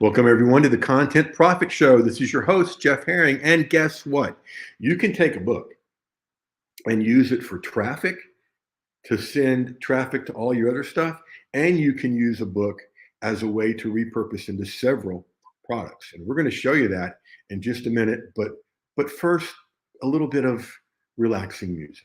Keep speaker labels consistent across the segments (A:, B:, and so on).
A: Welcome, everyone, to the Content Profit Show. This is your host, Jeff Herring. And guess what? You can take a book and use it for traffic, to send traffic to all your other stuff, and you can use a book as a way to repurpose into several products. And we're going to show you that in just a minute. But first, a little bit of relaxing music.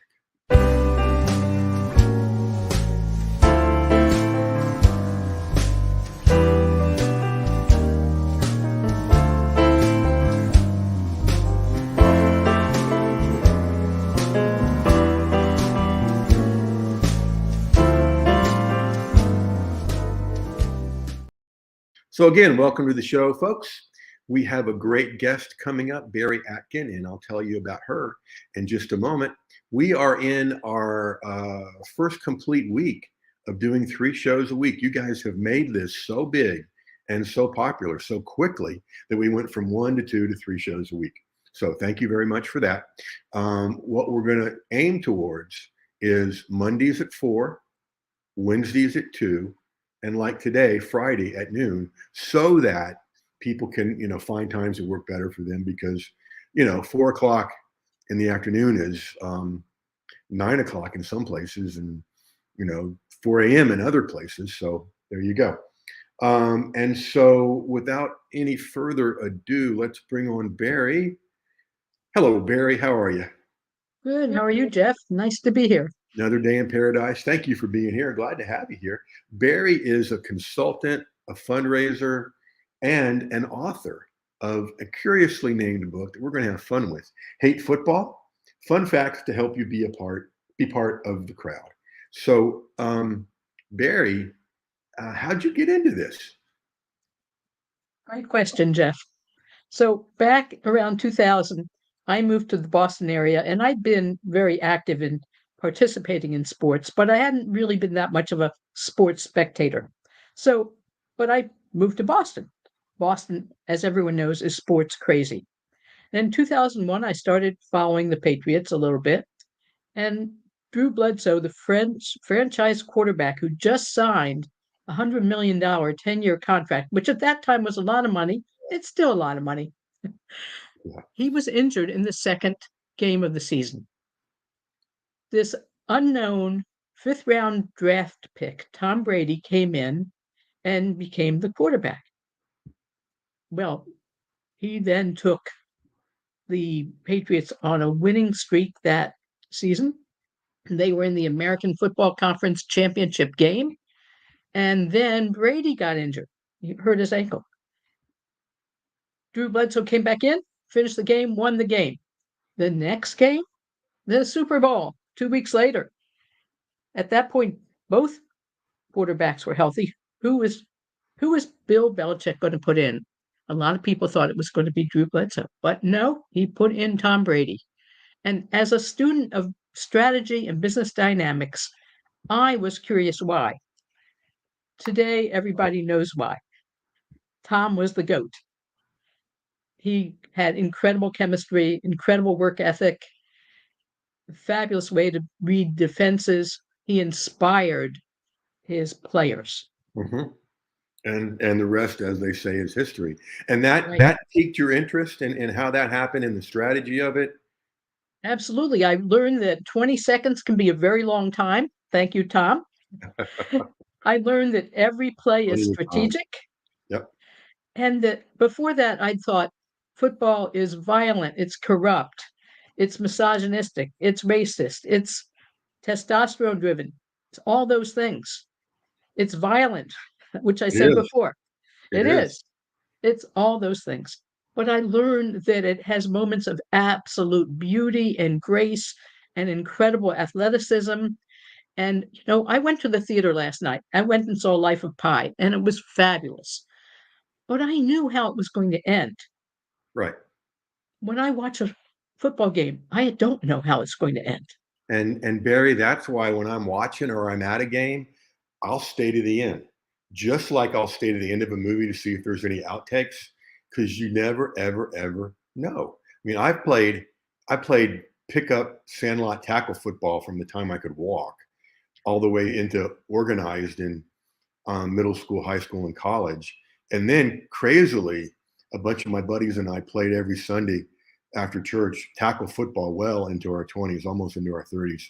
A: So again, welcome to the show, folks. We have a great guest coming up, Barrie Atkin, and I'll tell you about her in just a moment. We are in our first complete week of doing 3 shows a week. You guys have made this so big and so popular so quickly that we went from 1 to 2 to 3 shows a week. So thank you very much for that. What we're going to aim towards is Mondays at 4, Wednesdays at 2, and like today, Friday at noon, so that people can, find times that work better for them because, 4 o'clock in the afternoon is 9 o'clock in some places and, 4 a.m. in other places. So there you go. And so without any further ado, let's bring on Barrie. Hello, Barrie. How are you?
B: Good. How are you, Jeff? Nice to be here.
A: Another day in paradise. Thank you for being here. Glad to have you here. Barrie is a consultant, a fundraiser, and an author of a curiously named book that we're going to have fun with. Hate Football: Fun Facts to Help You be part of the crowd. So, Barrie, how'd you get into this?
B: Great question, Jeff. So back around 2000, I moved to the Boston area, and I'd been very active in participating in sports, but I hadn't really been that much of a sports spectator. But I moved to Boston. Boston, as everyone knows, is sports crazy. And in 2001, I started following the Patriots a little bit, and Drew Bledsoe, the French franchise quarterback who just signed a $100 million 10-year contract, which at that time was a lot of money. It's still a lot of money.
A: Yeah.
B: He was injured in the second game of the season. This unknown 5th-round draft pick, Tom Brady, came in and became the quarterback. Well, he then took the Patriots on a winning streak that season. They were in the American Football Conference championship game. And then Brady got injured. He hurt his ankle. Drew Bledsoe came back in, finished the game, won the game. The next game, the Super Bowl, 2 weeks later. At that point, both quarterbacks were healthy. Who was Bill Belichick going to put in? A lot of people thought it was going to be Drew Bledsoe, but no, he put in Tom Brady. And as a student of strategy and business dynamics, I was curious why. Today, everybody knows why. Tom was the GOAT. He had incredible chemistry, incredible work ethic, fabulous way to read defenses. He inspired his players.
A: Mm-hmm. And the rest, as they say, is history. And that
B: Right.
A: that piqued your interest in how that happened and the strategy of it.
B: Absolutely. I learned that 20 seconds can be a very long time. Thank you, Tom. I learned that every play is strategic.
A: Yep.
B: And that before that, I'd thought football is violent, it's corrupt, it's misogynistic, it's racist, it's testosterone driven, it's all those things. It's violent, which I
A: It
B: said
A: is.
B: before.
A: It
B: It
A: is.
B: is. It's all those things. But I learned that it has moments of absolute beauty and grace and incredible athleticism. And, I went to the theater last night. I went and saw Life of Pi, and it was fabulous. But I knew how it was going to end.
A: Right.
B: When I watch a football game, I don't know how it's going to end.
A: And Barrie, that's why when I'm watching or I'm at a game, I'll stay to the end. Just like I'll stay to the end of a movie to see if there's any outtakes, because you never, ever, ever know. I mean, I played pickup sandlot tackle football from the time I could walk all the way into organized in middle school, high school, and college. And then crazily, a bunch of my buddies and I played every Sunday after church, tackle football well into our 20s, almost into our 30s,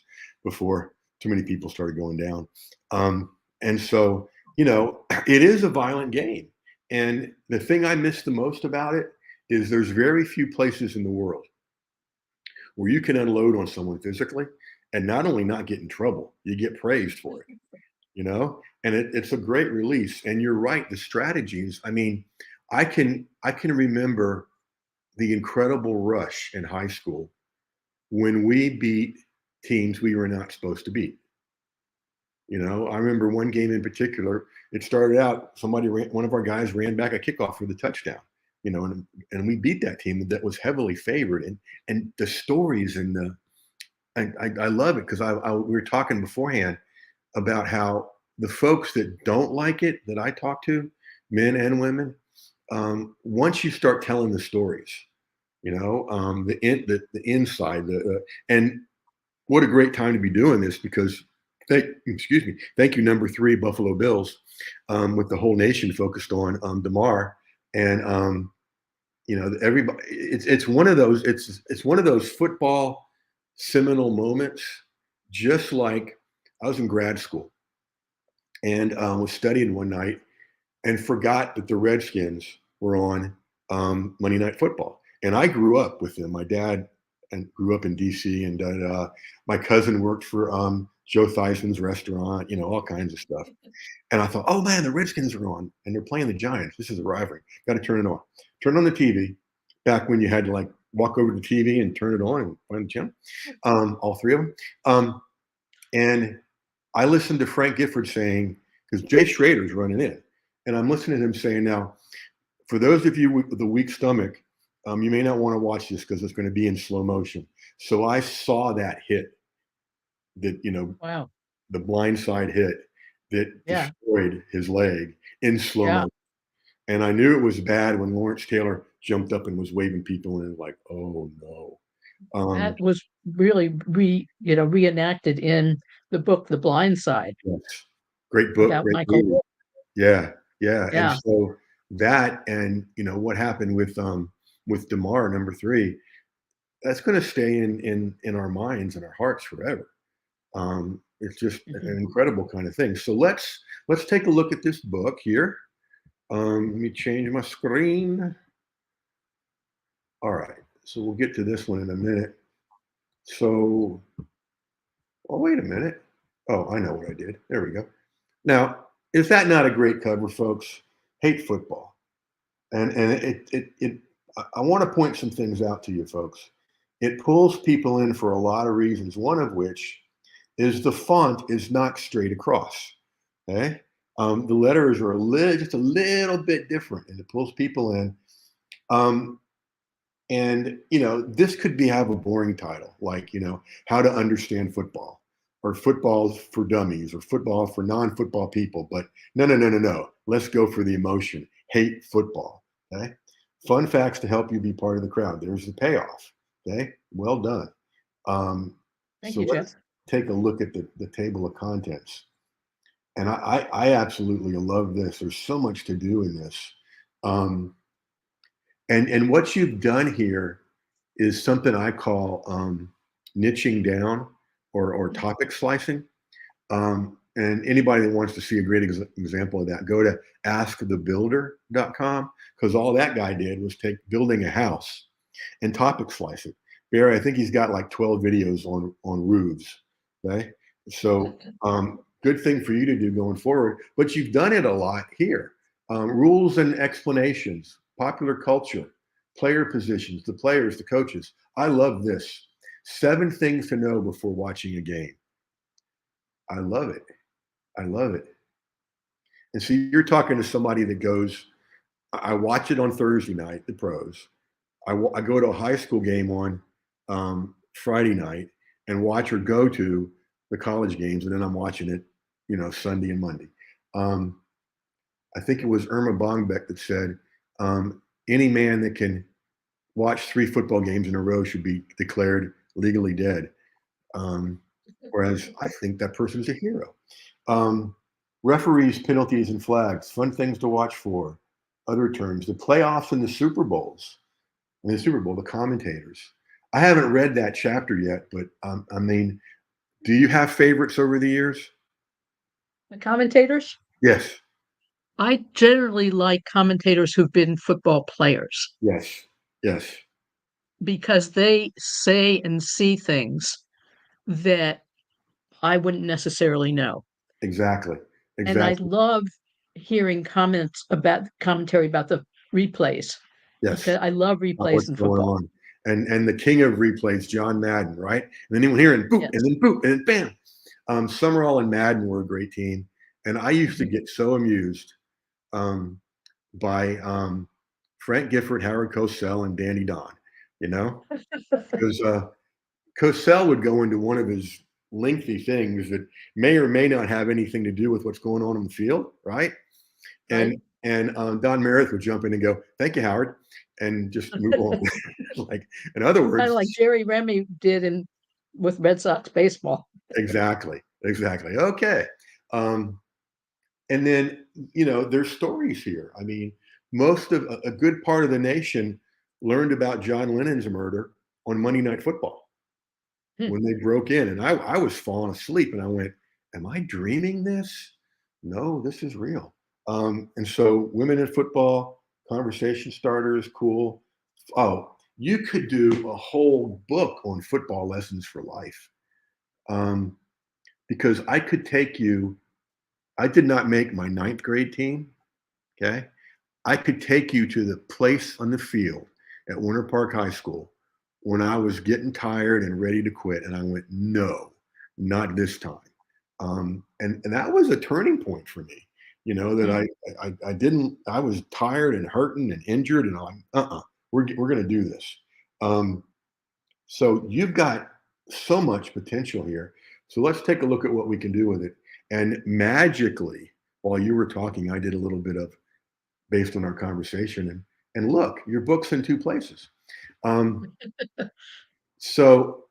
A: before too many people started going down. And so, it is a violent game. And the thing I miss the most about it is there's very few places in the world where you can unload on someone physically and not only not get in trouble, you get praised for it. And it's a great release. And you're right, the strategies. I mean, I can remember the incredible rush in high school when we beat teams we were not supposed to beat. I remember one game in particular. It started out, one of our guys ran back a kickoff for the touchdown. And we beat that team that was heavily favored. And the stories I love it because we were talking beforehand about how the folks that don't like it that I talk to, men and women, once you start telling the stories, the inside, and what a great time to be doing this because thank you, number 3 Buffalo Bills, with the whole nation focused on Damar. And everybody, it's one of those football seminal moments. Just like I was in grad school and was studying one night and forgot that the Redskins were on Monday Night Football. And I grew up with them. My dad grew up in D.C. and my cousin worked for Joe Theismann's restaurant, all kinds of stuff. And I thought, oh man, the Redskins are on and they're playing the Giants. This is a rivalry. Got to turn it on. Turn on the TV. Back when you had to like walk over to the TV and turn it on and find the channel. All 3 of them. And I listened to Frank Gifford saying, because Jay Schrader's running in, and I'm listening to him saying, now, for those of you with the weak stomach, you may not want to watch this because it's going to be in slow motion. So I saw that hit, that
B: Wow.
A: the blindside hit that destroyed his leg in slow motion. And I knew it was bad when Lawrence Taylor jumped up and was waving people and like, oh no.
B: That was really reenacted in the book The Blind Side.
A: Yes. Great book,
B: about
A: great
B: Michael.
A: movie. Yeah.
B: Yeah.
A: And so that, and what happened with Damar, number 3, that's going to stay in our minds and our hearts forever. It's just an incredible kind of thing. So let's take a look at this book here. Let me change my screen. All right. So we'll get to this one in a minute. So, oh, wait a minute. Oh, I know what I did. There we go. Now, is that not a great cover, folks? Hate football. And I want to point some things out to you, folks. It pulls people in for a lot of reasons, one of which is the font is not straight across. Okay? The letters are just a little bit different, and it pulls people in. And this could have a boring title, like how to understand football, or football for dummies, or football for non-football people. But no. Let's go for the emotion. Hate football. Okay. Fun facts to help you be part of the crowd. There's the payoff. Okay. Well done.
B: Thank
A: so
B: you,
A: let's
B: Jeff.
A: take a look at the table of contents. And I absolutely love this. There's so much to do in this. And what you've done here is something I call niching down or topic slicing. And anybody that wants to see a great example of that, go to askthebuilder.com, because all that guy did was take building a house and topic slice it. Barrie, I think he's got like 12 videos on roofs. Okay. So good thing for you to do going forward, but you've done it a lot here. Rules and explanations, popular culture, player positions, the players, the coaches. I love this. 7 things to know before watching a game. I love it. I love it. And so you're talking to somebody that goes, I watch it on Thursday night, the pros. I go to a high school game on Friday night and watch or go to the college games, and then I'm watching it, Sunday and Monday. I think it was Irma Bongbeck that said, any man that can watch 3 football games in a row should be declared legally dead. Whereas I think that person's a hero. Referees, penalties, and flags, fun things to watch for. other terms, the playoffs and the Super Bowls. I mean, the Super Bowl, the commentators. I haven't read that chapter yet, but I mean, do you have favorites over the years?
B: The commentators?
A: Yes,
B: I generally like commentators who've been football players
A: yes, yes,
B: because they say and see things that I wouldn't necessarily know.
A: exactly,
B: And I
A: exactly.
B: love hearing commentary about the replays
A: Yes,
B: because I love replays
A: what's
B: in
A: going
B: football.
A: on? And the king of replays, John Madden, right? And then he went here and boop, and
B: Yes.
A: then boop, and then bam. Summerall and Madden were a great team, and I used to
B: Mhm.
A: get so amused um, by Frank Gifford, Howard Cosell, and Danny Don. You know, because Cosell would go into one of his lengthy things that may or may not have anything to do with what's going on in the field, right?
B: Right?
A: And Don Meredith would jump in and go, "Thank you, Howard," and just move on. Like, in other
B: Kind of
A: words,
B: like Jerry Remy did in with Red Sox baseball.
A: exactly, exactly. Okay, um, and then there's stories here. I mean, most of a good part of the nation learned about John Lennon's murder on Monday Night Football
B: Hmm.
A: when they broke in, and I was falling asleep, and I went, "Am I dreaming this? No, this is real." And so, women in football, conversation starters, cool. Oh, you could do a whole book on football lessons for life, um, because I could take you. I did not make my ninth grade team. Okay, I could take you to the place on the field at Winter Park High School when I was getting tired and ready to quit. And I went, no, not this time. And that was a turning point for me, that
B: Hmm.
A: I didn't, I was tired and hurting and injured. And I'm, we're going to do this. Um, so you've got so much potential here. So let's take a look at what we can do with it. And magically, while you were talking, I did a little bit of based on our conversation. And look, your book's in two places. Um, so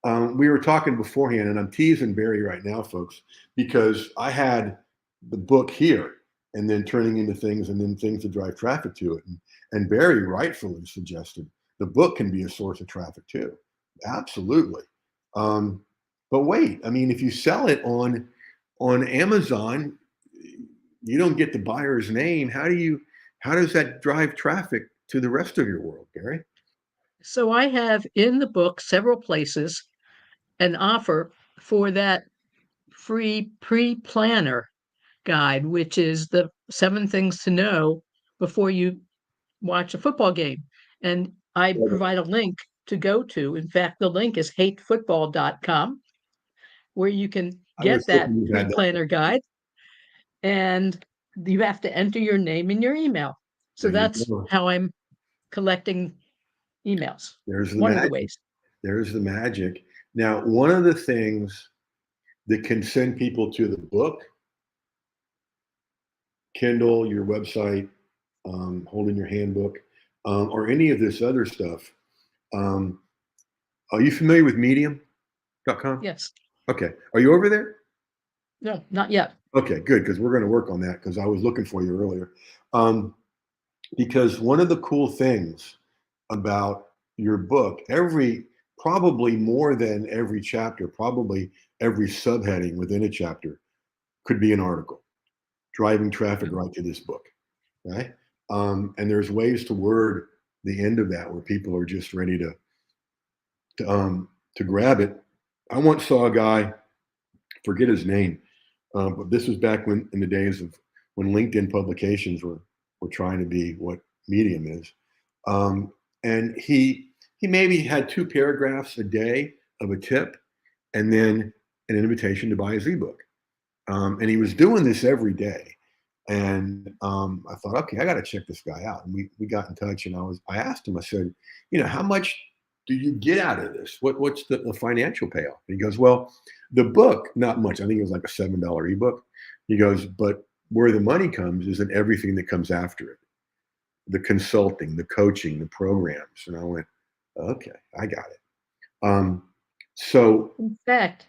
A: we were talking beforehand, and I'm teasing Barry right now, folks, because I had the book here and then turning into things and then things to drive traffic to it. And Barry rightfully suggested the book can be a source of traffic too. Absolutely. Um, but wait, I mean, if you sell it on Amazon, you don't get the buyer's name. How does that drive traffic to the rest of your world, Gary?
B: So I have in the book several places an offer for that free pre-planner guide, which is the 7 things to know before you watch a football game. And I provide a link to go to. In fact, the link is hatefootball.com, where you can
A: I was
B: get that
A: hoping you had that.
B: pre-planner guide, and you have to enter your name and your email. So
A: There you
B: that's
A: go.
B: how I'm collecting emails.
A: There's the
B: One of the
A: magic.
B: ways.
A: There's the magic. Now, one of the things that can send people to the book, Kindle, your website, holding your handbook, or any of this other stuff. Um, are you familiar with Medium.com?
B: Yes.
A: Okay. Are you over there?
B: No, not yet.
A: Okay, good, because we're going to work on that because I was looking for you earlier. Um, because one of the cool things about your book, probably more than every chapter, probably every subheading within a chapter could be an article driving traffic
B: Mhm.
A: right to this book, right? And there's ways to word the end of that where people are just ready to grab it. I once saw a guy, forget his name, but this was back when in the days of when LinkedIn publications were trying to be what Medium is, um, and he maybe had 2 paragraphs a day of a tip, and then an invitation to buy his ebook. And he was doing this every day. And I thought, okay, I got to check this guy out. And we got in touch, and I asked him, I said, how much do you get out of this? What's the financial payoff? And he goes, well, the book, not much. I think it was like a $7 ebook. He goes, but where the money comes is in everything that comes after it, the consulting, the coaching, the programs. And I went, okay, I got it. Um, so
B: In fact,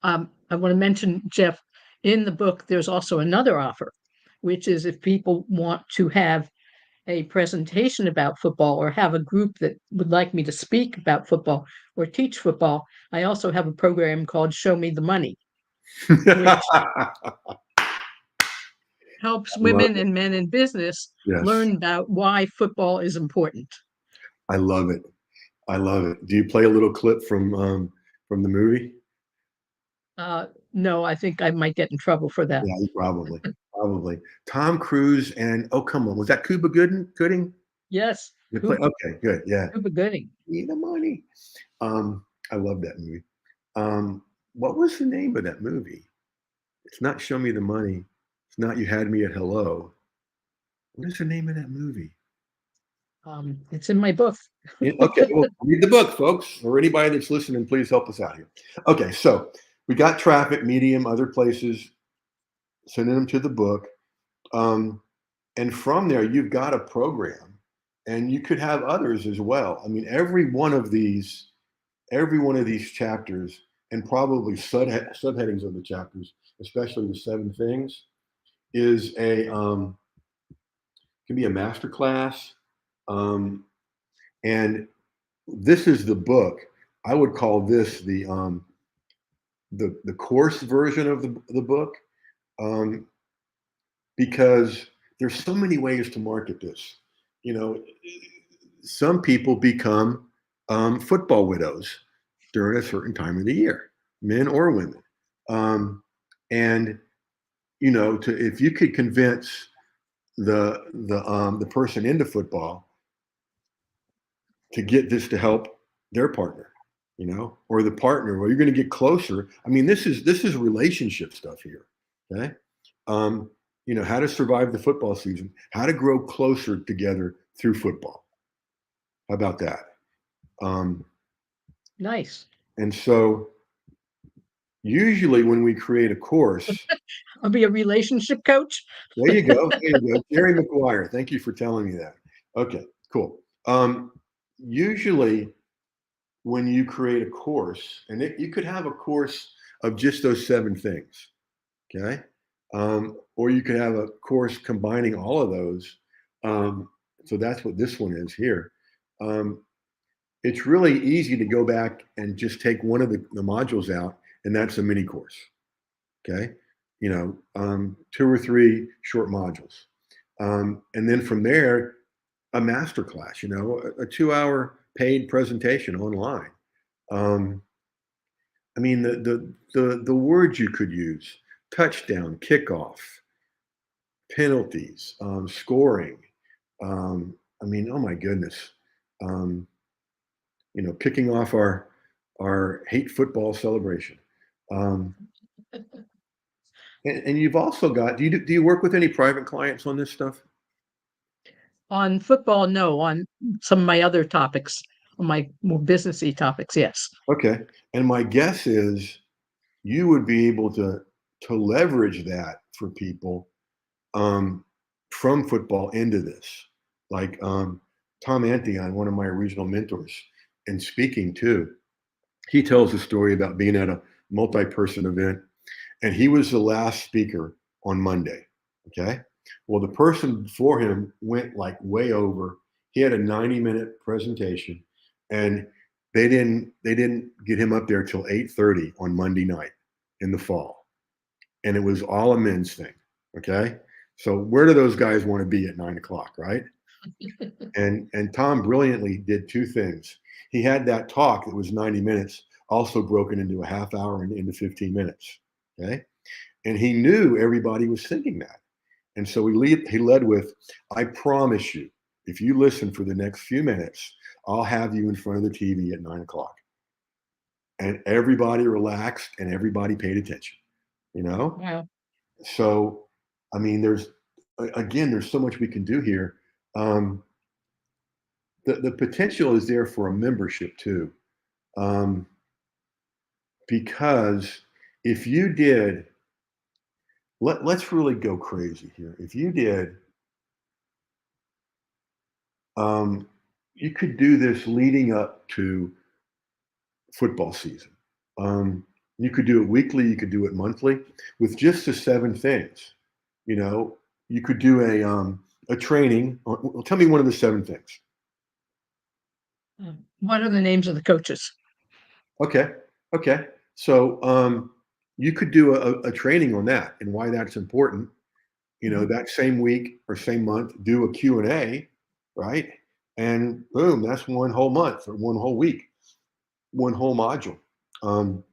B: I want to mention, Jeff, in the book, there's also another offer, which is if people want to have a presentation about football or have a group that would like me to speak about football or teach football, I also have a program called Show Me the Money, which helps
A: Love
B: women
A: it.
B: and men in business
A: Yes,
B: learn about why football is important.
A: I love it. I love it. Do you play a little clip from the movie?
B: No, I think I might get in trouble for that.
A: Yeah, probably. Tom Cruise and oh come on, was that Cuba Gooding?
B: Yes,
A: You play okay, good. Yeah.
B: Cuba Gooding.
A: Need the money. I love that movie. What was the name of that movie? It's not Show Me the Money. It's not You Had Me at Hello. What is the name of that movie?
B: It's in my book.
A: Okay, well, read the book, folks, or anybody that's listening, please help us out here. Okay, so we got Traffic, Medium, other places, sending them to the book. And from there, you've got a program, and you could have others as well. I mean, every one of these chapters, and probably subheadings of the chapters, especially the 7 things, is a can be a master class. And this is the book. I would call this the course version of the book, um, because there's so many ways to market this. You know, some people become football widows during a certain time of the year, men or women. And if you could convince the person into football to get this to help their partner, or the partner, well, you're going to get closer. I mean, this is relationship stuff here. Okay. How to survive the football season, how to grow closer together through football. How about that? Um,
B: Nice.
A: and so usually when we create a course,
B: I'll be a relationship coach.
A: there you go. There you go. Jerry McGuire. Thank you for telling me that. Okay, cool. Usually when you create a course, and you could have a course of just those 7 things, okay? Or you could have a course combining all of those. So that's what this one is here. It's really easy to go back and just take one of the modules out, and that's a mini course, okay? 2 or 3 short modules. And then from there, a master class, a 2-hour paid presentation online. I mean, the words you could use: touchdown, kickoff, penalties, scoring. I mean, oh my goodness. Um, kicking off our hate football celebration. Um, and you've also got. Do you work with any private clients on this stuff?
B: On football, no. On some of my other topics, on my more businessy topics, yes.
A: Okay. And my guess is you would be able to leverage that for people um, from football into this. Like Tom Antion, one of my original mentors, and speaking too, he tells a story about being at a multi-person event, and he was the last speaker on Monday. Okay. Well, the person before him went like way over. He had a 90-minute presentation, and they didn't get him up there till 8:30 on Monday night in the fall. And it was all a men's thing. Okay. So where do those guys want to be at 9 o'clock, right? And Tom brilliantly did 2 things. He had that talk that was 90 minutes, also broken into a half hour and into 15 minutes. Okay. And he knew everybody was thinking that. And so he led with, I promise you, if you listen for the next few minutes, I'll have you in front of the TV at 9 o'clock. And everybody relaxed and everybody paid attention, you know?
B: Wow.
A: So, I mean, there's so much we can do here. Um, the potential is there for a membership too. Um, because if you did, let's really go crazy here. If you did, um, you could do this leading up to football season. You could do it weekly, you could do it monthly with just the 7 things. You know, you could do a training. Well, tell me one of the 7 things.
B: What are the names of the coaches?
A: Okay. Okay. So you could do a training on that and why that's important.
B: Mhm.
A: That same week or same month, do a Q&A, right? And boom, that's one whole month or one whole week, one whole module. Um,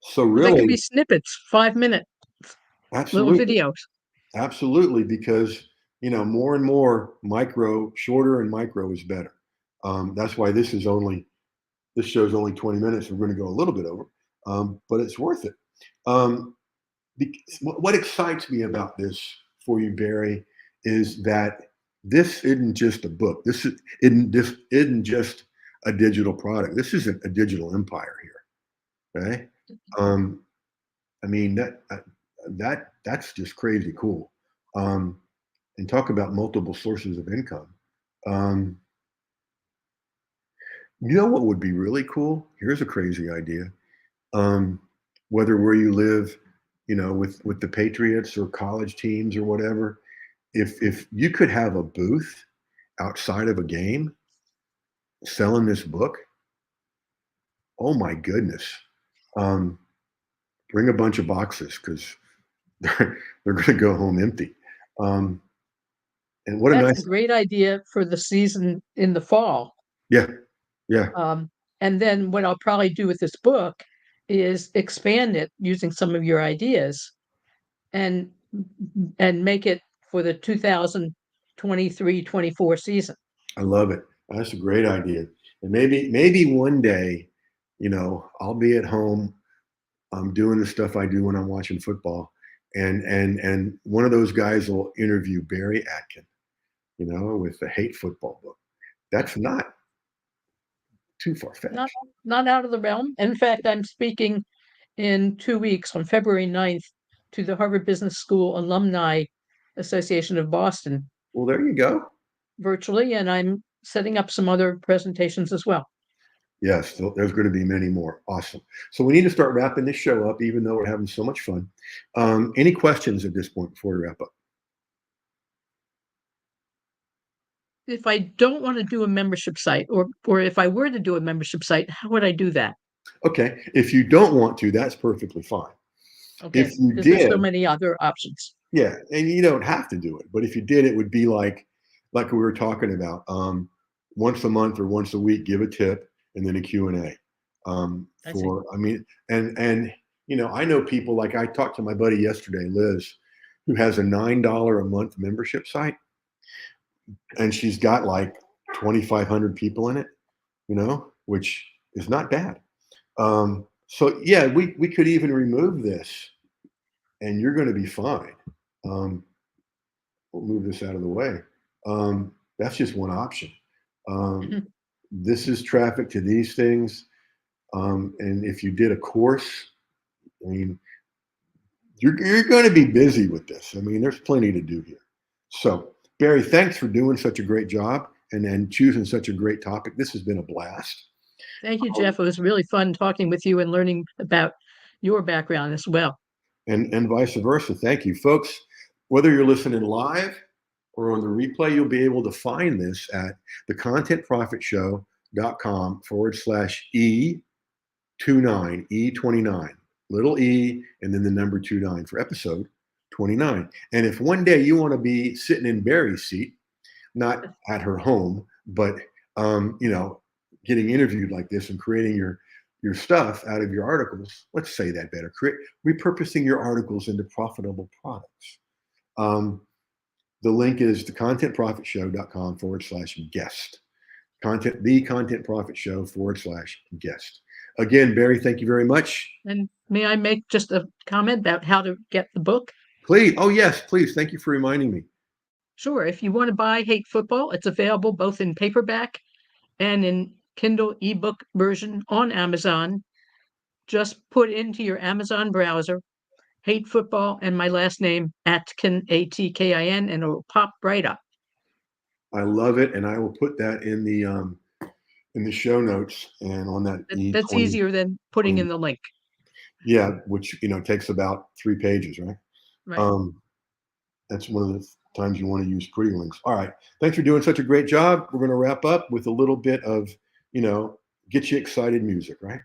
A: so
B: Well, they could be
A: really,
B: snippets, 5-minute little
A: absolutely,
B: videos.
A: absolutely, because more and more micro, shorter and micro is better. That's why this show's only 20 minutes. We're going to go a little bit over, but it's worth it. Um, what excites me about this for you, Barry, is that this isn't just a book. This isn't just a digital product. This isn't a digital empire here. Okay. Um, I mean that's just crazy cool. Um, and talk about multiple sources of income. Um, what would be really cool? Here's a crazy idea. Um, whether where you live, with the Patriots or college teams or whatever, if you could have a booth outside of a game selling this book, oh my goodness, um, bring a bunch of boxes because they're going to go home empty. Um, and what a
B: That's a
A: nice,
B: great idea for the season in the fall.
A: yeah, yeah,
B: Um, and then what I'll probably do with this book is expand it using some of your ideas and make it for the 2023-24 season.
A: I love it. That's a great idea. And maybe one day, I'll be at home. I'm doing the stuff I do when I'm watching football, and one of those guys will interview Barry Atkin, with the Hate Football book. That's not too far
B: Not
A: fetched.
B: not out of the realm. In fact, I'm speaking in 2 weeks on February 9th to the Harvard Business School Alumni Association of Boston
A: Well, there you go.
B: virtually, and I'm setting up some other presentations as well.
A: Yes, there's going to be many more. Awesome. So we need to start wrapping this show up, even though we're having so much fun. Any questions at this point before we wrap up?
B: If I don't want to do a membership site, or if I were to do a membership site, how would I do that?
A: Okay. If you don't want to, that's perfectly fine. If
B: Okay,
A: you
B: because there's so
A: did,
B: many other options.
A: yeah, and you don't have to do it, but if you did, it would be like we were talking about, once a month or once a week, give a tip and then a Q&A.
B: I see.
A: I mean, and I know people, like I talked to my buddy yesterday, Liz, who has a $9 a month membership site, and she's got like 2,500 people in it, which is not bad. So yeah, we could even remove this, and you're going to be fine. Um, we'll move this out of the way. That's just one option. Um,
B: Mhm.
A: this is traffic to these things. And if you did a course, I mean, you're going to be busy with this. I mean, there's plenty to do here. So, Barry, thanks for doing such a great job and choosing such a great topic. This has been a blast.
B: Thank you, Jeff. It was really fun talking with you and learning about your background as well.
A: And vice versa. Thank you, folks. Whether you're listening live or on the replay, you'll be able to find this at thecontentprofitshow.com/E29, E29, little e, and then the number 29 for episode 29. And if one day you want to be sitting in Barry's seat, not at her home, but getting interviewed like this and creating your stuff out of your articles. Let's say that better. Repurposing your articles into profitable products. The link is thecontentprofitshow.com/guest. The contentprofitshow.com/guest. Again, Barry, thank you very much.
B: And may I make just a comment about how to get the book?
A: Please. Oh, yes, please. Thank you for reminding me.
B: Sure. If you want to buy Hate Football, it's available both in paperback and in Kindle ebook version on Amazon. Just put into your Amazon browser Hate Football and my last name, Atkin, Atkin, and it will pop right up.
A: I love it. And I will put that in the show notes and on that
B: That's
A: E20.
B: easier than putting in the link.
A: Yeah, which takes about 3 pages, right?
B: Right.
A: Um, That's one of the times you want to use pretty links. All right. Thanks for doing such a great job. We're going to wrap up with a little bit of, get you excited music, right?